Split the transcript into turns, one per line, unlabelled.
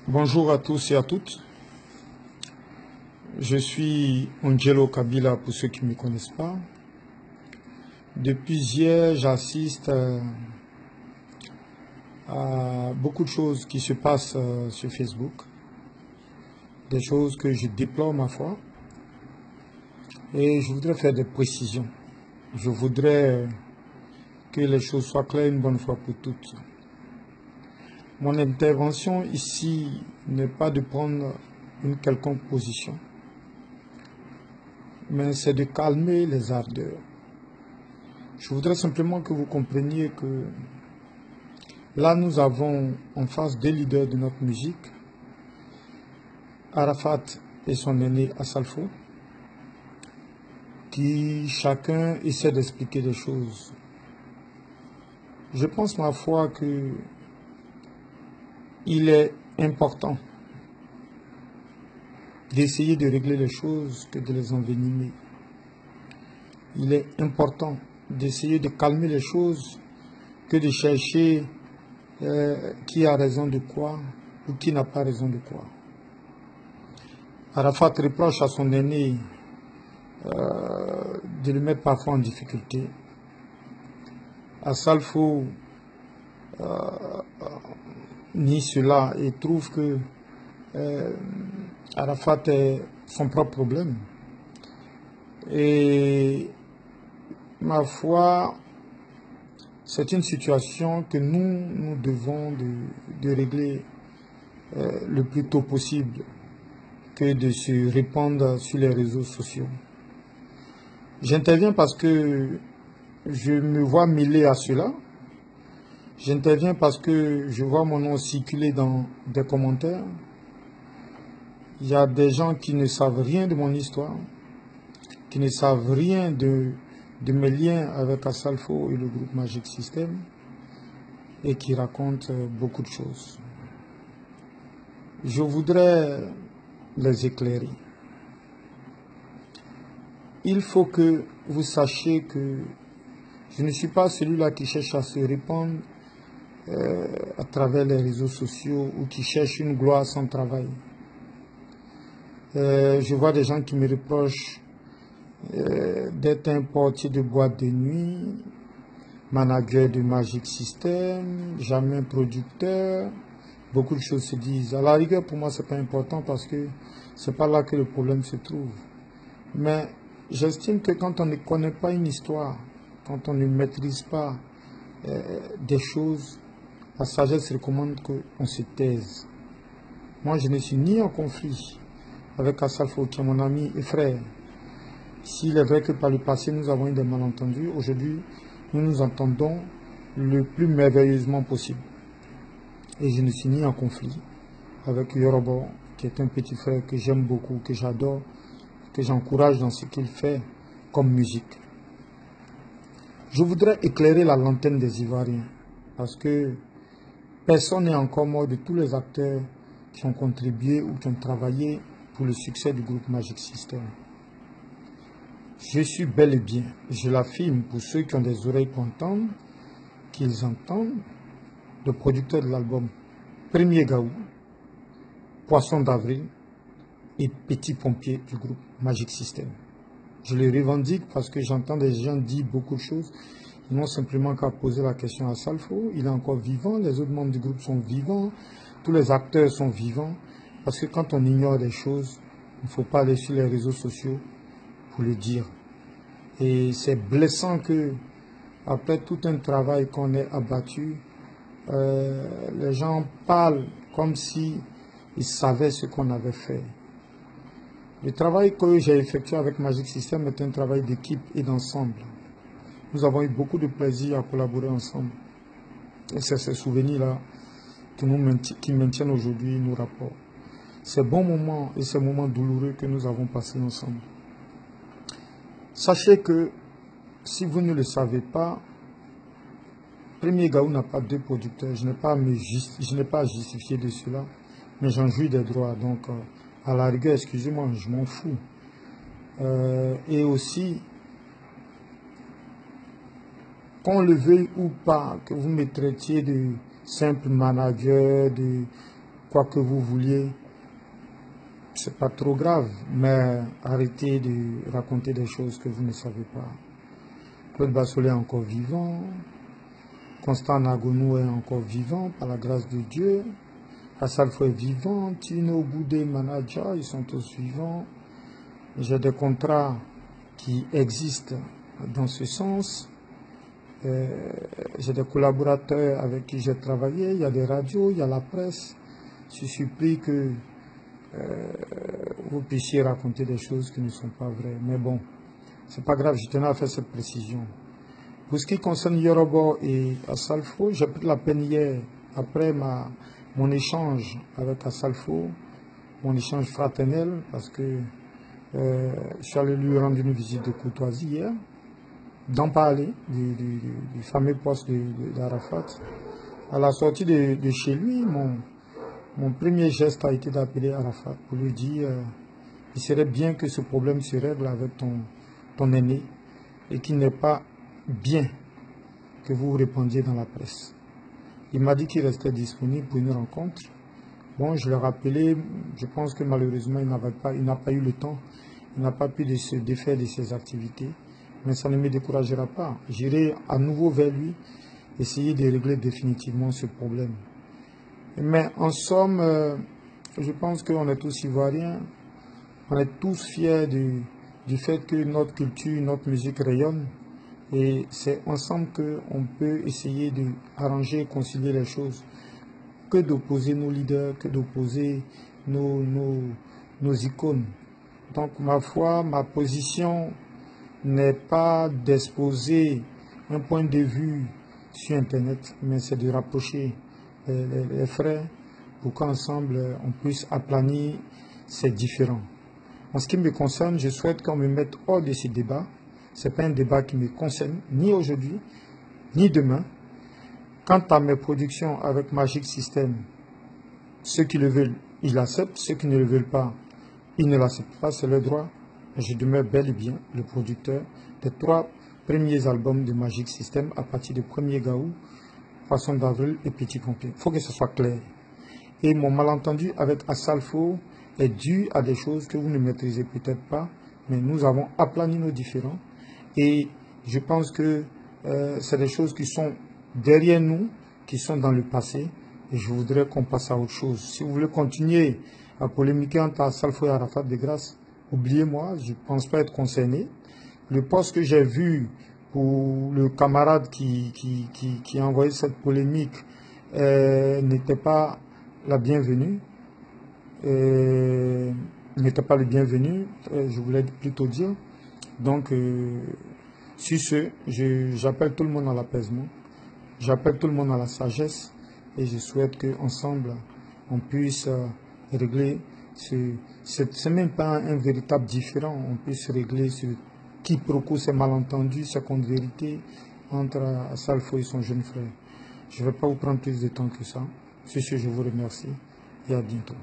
Bonjour à tous et à toutes. Je suis Angelo Kabila pour ceux qui ne me connaissent pas. Depuis hier, j'assiste à beaucoup de choses qui se passent sur Facebook. Des choses que je déplore ma foi. Et je voudrais faire des précisions. Je voudrais que les choses soient claires une bonne fois pour toutes. Mon intervention ici n'est pas de prendre une quelconque position, mais c'est de calmer les ardeurs. Je voudrais simplement que vous compreniez que là, nous avons en face des leaders de notre musique, Arafat et son aîné Assalfo, qui chacun essaie d'expliquer des choses. Je pense, ma foi, que il est important d'essayer de régler les choses que de les envenimer. Il est important d'essayer de calmer les choses que de chercher qui a raison de quoi ou qui n'a pas raison de quoi. Arafat reproche à son aîné de le mettre parfois en difficulté. Assalfo nie cela et trouve que Arafat est son propre problème. Et ma foi, c'est une situation que nous devons de régler le plus tôt possible que de se répandre sur les réseaux sociaux. J'interviens parce que je me vois mêlé à cela. J'interviens parce que je vois mon nom circuler dans des commentaires. Il y a des gens qui ne savent rien de mon histoire, qui ne savent rien de mes liens avec Assalfo et le groupe Magic System, et qui racontent beaucoup de choses. Je voudrais les éclairer. Il faut que vous sachiez que je ne suis pas celui-là qui cherche à se répandre à travers les réseaux sociaux ou qui cherche une gloire sans travail. Je vois des gens qui me reprochent d'être un portier de boîte de nuit, manager de Magic System, jamais producteur. Beaucoup de choses se disent. À la rigueur, pour moi, ce n'est pas important parce que ce n'est pas là que le problème se trouve. Mais j'estime que quand on ne connaît pas une histoire, quand on ne maîtrise pas des choses, la sagesse recommande qu'on se taise. Moi, je ne suis ni en conflit avec Assalfo, qui est mon ami et frère. S'il est vrai que par le passé, nous avons eu des malentendus, aujourd'hui, nous nous entendons le plus merveilleusement possible. Et je ne suis ni en conflit avec Yorobo, qui est un petit frère que j'aime beaucoup, que j'adore, que j'encourage dans ce qu'il fait comme musique. Je voudrais éclairer la lanterne des Ivoiriens, parce que personne n'est encore mort de tous les acteurs qui ont contribué ou qui ont travaillé pour le succès du groupe Magic System. Je suis bel et bien, je l'affirme pour ceux qui ont des oreilles pour entendre, qu'ils entendent, le producteur de l'album Premier Gaou, Poisson d'avril et Petit Pompier du groupe Magic System. Je le revendique parce que j'entends des gens dire beaucoup de choses. Ils n'ont simplement qu'à poser la question à Assalfo. Il est encore vivant, les autres membres du groupe sont vivants, tous les acteurs sont vivants. Parce que quand on ignore des choses, il ne faut pas aller sur les réseaux sociaux pour le dire. Et c'est blessant que, après tout un travail qu'on ait abattu, les gens parlent comme si ils savaient ce qu'on avait fait. Le travail que j'ai effectué avec Magic System est un travail d'équipe et d'ensemble. Nous avons eu beaucoup de plaisir à collaborer ensemble. Et c'est ces souvenirs-là qui maintiennent aujourd'hui nos rapports. Ces bons moments et ces moments douloureux que nous avons passés ensemble. Sachez que, si vous ne le savez pas, Premier Gaou n'a pas deux producteurs. Je n'ai pas à justifier de cela, mais j'en jouis des droits. Donc, à la rigueur, excusez-moi, je m'en fous. Et aussi, qu'on le veuille ou pas, que vous me traitiez de simple manager, de
quoi que vous vouliez, c'est pas trop grave, mais arrêtez de raconter des choses que vous ne savez pas. Claude Bassolet est encore vivant, Constant Nagonou est encore vivant par la grâce de Dieu, Assalfo est vivant, Tino Goudé, Manaja, ils sont tous vivants. J'ai des contrats qui existent dans ce sens. J'ai des collaborateurs avec qui j'ai travaillé, il y a des radios, il y a la presse. Je supplie que vous puissiez raconter des choses qui ne sont pas vraies. Mais bon, c'est pas grave, je tenais à faire cette précision. Pour ce qui concerne Yorobo et Assalfo, j'ai pris la peine hier, après mon échange avec Assalfo, mon échange fraternel, parce que je suis allé lui rendre une visite de courtoisie hier, d'en parler du fameux poste d'Arafat. À la sortie de chez lui, mon premier geste a été d'appeler Arafat pour lui dire il serait bien que ce problème se règle avec ton aîné et qu'il n'est pas bien que vous répondiez dans la presse. Il m'a dit qu'il restait disponible pour une rencontre. Bon, je l'ai rappelé, je pense que malheureusement il n'a pas eu le temps, il n'a pas pu se défaire de ses activités, mais ça ne me découragera pas. J'irai à nouveau vers lui, essayer de régler définitivement ce problème. Mais en somme, je pense qu'on est tous ivoiriens, on est tous fiers du fait que notre culture, notre musique rayonne. Et c'est ensemble qu'on peut essayer d'arranger et concilier les choses. Que d'opposer nos leaders, que d'opposer nos icônes. Donc ma foi, ma position n'est pas d'exposer un point de vue sur Internet, mais c'est de rapprocher les frères pour qu'ensemble on puisse aplanir ces différends. En ce qui me concerne, je souhaite qu'on me mette hors de ces débats. Ce n'est pas un débat qui me concerne, ni aujourd'hui, ni demain. Quant à mes productions avec Magic System, ceux qui le veulent, ils l'acceptent. Ceux qui ne le veulent pas, ils ne l'acceptent pas. C'est leur droit. Je demeure bel et bien le producteur des 3 premiers albums de Magic System à partir du 1er Gaou, Poisson d'avril et Petit Pompier. Il faut que ce soit clair. Et mon malentendu avec Assalfo est dû à des choses que vous ne maîtrisez peut-être pas, mais nous avons aplani nos différends. Et je pense que c'est des choses qui sont derrière nous, qui sont dans le passé. Et je voudrais qu'on passe à autre chose. Si vous voulez continuer à polémiquer entre Assalfo et Arafat de grâce, oubliez-moi, je ne pense pas être concerné. Le poste que j'ai vu pour le camarade qui a envoyé cette polémique n'était pas la bienvenue. N'était pas le bienvenu, je voulais plutôt dire. Donc, sur ce, j'appelle tout le monde à l'apaisement, j'appelle tout le monde à la sagesse et je souhaite qu'ensemble, on puisse régler c'est même pas un véritable différend, on puisse régler ce quiproquo, ces malentendus, ces contre-vérités entre Assalfo et son jeune frère. Je ne vais pas vous prendre plus de temps que ça. Sur ce, je vous remercie et à bientôt.